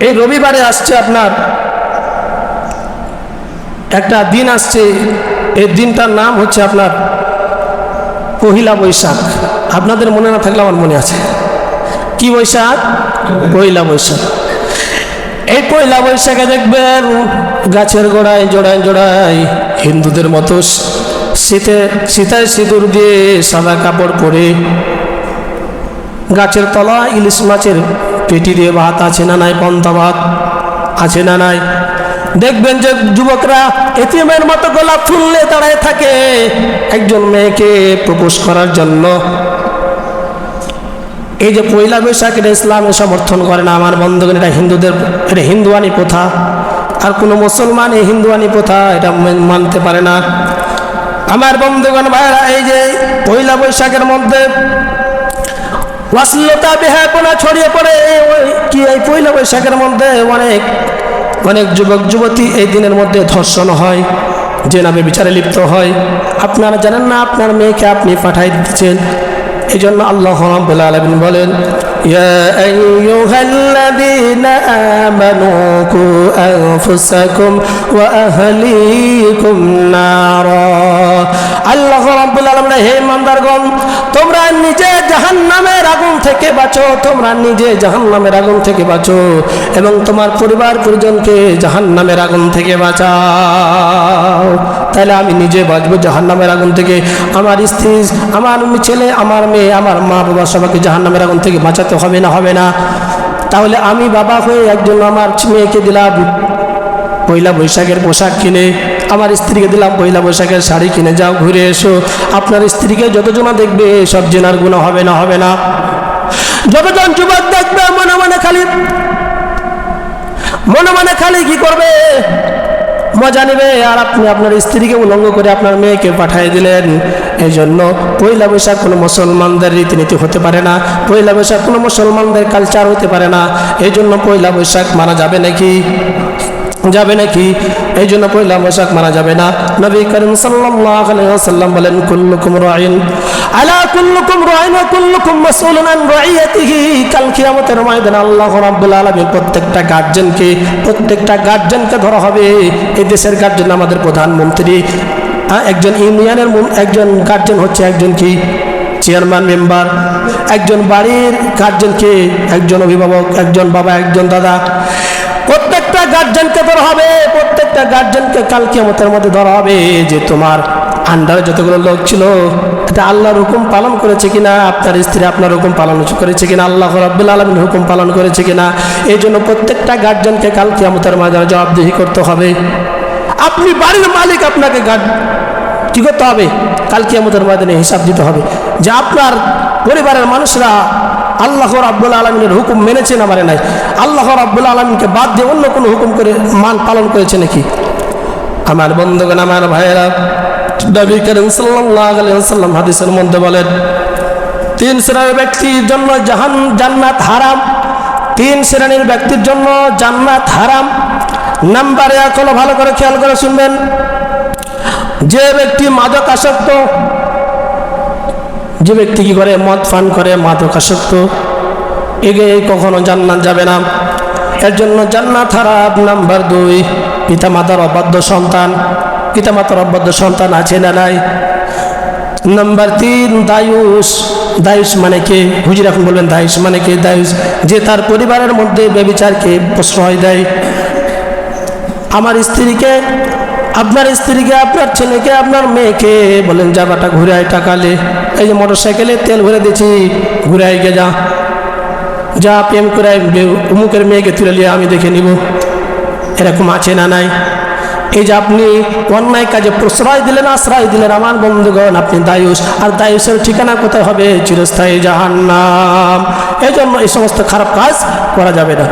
এই রবিবারে আসছে আপনার একটা দিন আসছে, এই দিনটার নাম হচ্ছে আপনার পহিলা বৈশাখ। আপনাদের মনে না থাকলে আমার মনে আছে। কি বৈশাখ? পহিলা বৈশাখ। এই পয়লা বৈশাখে দেখবেন গাছের গোড়ায় জোড়ায় জোড়ায় হিন্দুদের মতো সীতায় সিঁদুর দিয়ে সাদা কাপড় পরে গাছের তলা ইলিশ মাছের পেটি দিয়ে ভাত আছে না নাই, পন্তা ভাত আছে না নাই। দেখবেন যে যুবকরা এতিমের মতো গোলাপ ফুল নিয়ে দাঁড়ায় থাকে একজন মেয়েকে প্রপোজ করার জন্য। এই যে পয়লা বৈশাখ, এটা ইসলামে সমর্থন করে না আমার বন্ধুগণ। এটা হিন্দুদের, এটা হিন্দুয়ানি প্রথা। আর কোনো মুসলমান এই হিন্দুয়ানি প্রথা এটা মানতে পারে না আমার বন্ধুগণ ভাইরা। এই যে পয়লা বৈশাখের মধ্যে অশ্লীলতা বেহায়াপনা ছড়িয়ে পড়ে। কি এই পয়লা বৈশাখের মধ্যে অনেক অনেক যুবক যুবতী এই দিনের মধ্যে ধর্ষণ হয়, জেনাবে বিচারে লিপ্ত হয়। আপনারা জানেন না, আপনার মেয়েকে আপনি পাঠাই দিচ্ছেন। এই জন্য আল্লাহ রাব্বুল আলামিন বলেন, ইয়া আইয়ুহাল্লাযীনা আমানু কু আনফুসাকুম ওয়া আহলিকুম নারা। আল্লাহ রাব্বুল আলামিন, হে ইমানদারগণ, তোমরা নিজে জাহান্নামের আগুন থেকে বাঁচো, তোমরা নিজে জাহান্নামের আগুন থেকে বাঁচো এবং তোমার পরিবার পরিজনকে জাহান্নামের আগুন থেকে বাঁচাও। তাহলে আমি নিজে বাঁচবো জাহান্নামের আগুন থেকে, আমার স্ত্রী, আমার ছেলে, আমার মেয়ে, আমার মা বাবা সবাইকে জাহান্নামের আগুন থেকে বাঁচাতে হবে না? হবে না? তাহলে আমি বাবা হয়ে একজন আমার মেয়েকে দিলাম পয়লা বৈশাখের পোশাক কিনে, আমার স্ত্রীকে দিলাম পয়লা বৈশাখের শাড়ি কিনে, যাও ঘুরে এসো। আপনার স্ত্রীকে যতজনা দেখবে সব জেনার গুনাহ হবে না? হবে না? যতজন যুবক দেখবে মনে মনে খালি কি করবে? মজা নেবে। আর আপনি আপনার স্ত্রীকে উলঙ্গ করে আপনার মেয়েকে পাঠিয়ে দিলেন। এই জন্য পয়লা বৈশাখ কোনো মুসলমানদের রীতিনীতি হতে পারে না, পয়লা বৈশাখ কোনো মুসলমানদের কালচার হতে পারে না। এই জন্য পয়লা বৈশাখ মানা যাবে নাকি? যাবে নাকি? এই জন্য পয়লা বৈশাখ মানা যাবে না। নবী করিম সাল্লাল্লাহু আলাইহি ওয়াসাল্লাম বলেন, কুল্লুকুম রাইন আলা কুল্লুকুম রাইন ওয়া কুল্লুকুম মাসউলুন আন রাইয়াতিহি। কাল কিয়ামতের ময়দানে আল্লাহ রাব্বুল আলামিন প্রত্যেকটা গার্জিয়ানকে ধরা হবে। এই দেশের গার্জিয়ান আমাদের প্রধানমন্ত্রী, একজন ইউনিয়নের একজন গার্জিয়ান হচ্ছে একজন কি চেয়ারম্যান মেম্বার, একজন বাড়ির গার্জিয়ানকে একজন অভিভাবক, একজন বাবা, একজন দাদা, প্রত্যেকটা গার্জিয়ানকে ধরা হবে। প্রত্যেকটা গার্জিয়ানকে কাল কিয়ামতের মধ্যে ধরা হবে যে তোমার আন্ডারে যতগুলো লোক ছিল এটা আল্লাহর হুকুম পালন করেছে কিনা, আপনার স্ত্রী আপনার হুকুম পালন করেছে কিনা, আল্লাহ রাব্বুল আলামিন হুকুম পালন করেছে কিনা। এই জন্য প্রত্যেকটা গার্জিয়ানকে কাল কিয়ামতের ময়দানে জবাবদিহি করতে হবে। আপনি বাড়ির মালিক, আপনাকে কি করতে হবে? কাল কিয়ামতের ময়দানে হিসাব দিতে হবে যে আপনার পরিবারের মানুষরা আল্লাহ রাব্বুল আলামিনের হুকুম মেনেছে না মানে নাই, আল্লাহ রাব্বুল আলামিনকে বাদ দিয়ে অন্য কোনো হুকুম করে পালন করেছে নাকি। আমার বন্ধুগণ, আমার ভাইয়েরা, নবী করিম সাল্লাল্লাহু আলাইহি ওয়াসাল্লাম হাদিসের মধ্যে বলেন, 3 শ্রেণীর ব্যক্তির জন্য জান্নাত হারাম। 3 শ্রেণীর ব্যক্তির জন্য জান্নাত হারাম। নাম্বার 1 হলো, ভালো করে খেয়াল করে শুনবেন, যে ব্যক্তি মাদক আসক্ত, যে ব্যক্তি কি করে মদ পান করে, মাদক আসক্ত, এগে কখনো জান্নাত যাবে না, এর জন্য জান্নাত হারাম। নাম্বার 2, পিতামাতার অবাধ্য সন্তান, পিতামাতার অবাধ্য সন্তান আছে না নাই। নাম্বার 3, দায়ুস মানে কে? হুজুর এখন বলবেন দায়ুস মানে কে? দায়ুস যে তার পরিবারের মধ্যে ব্যভিচারকে প্রশ্রয় দেয়। আমার স্ত্রীকে, আপনার স্ত্রীকে, আপনার ছেলেকে, আপনার মেয়েকে বলেন যাবাটা ঘুরে আয় টাকালে, এই যে মোটরসাইকেলে তেল ভরে দিয়েছি, ঘুরে আয় গে, যা প্রেম করে অমুকের মেয়েকে তুলে নিয়ে আমি দেখে নিব। এরকম আছে না নাই? এই যে আপনি অন্যায় কাজে প্রশ্রয় দিলেন, আশ্রয় দিলেন, আমার বন্ধুগণ আপনি দায়ুস। আর দায়ুসের ঠিকানা কোথায় হবে? চিরস্থায়ী জাহান্নাম। এই জন্য এই সমস্ত খারাপ কাজ করা যাবে না।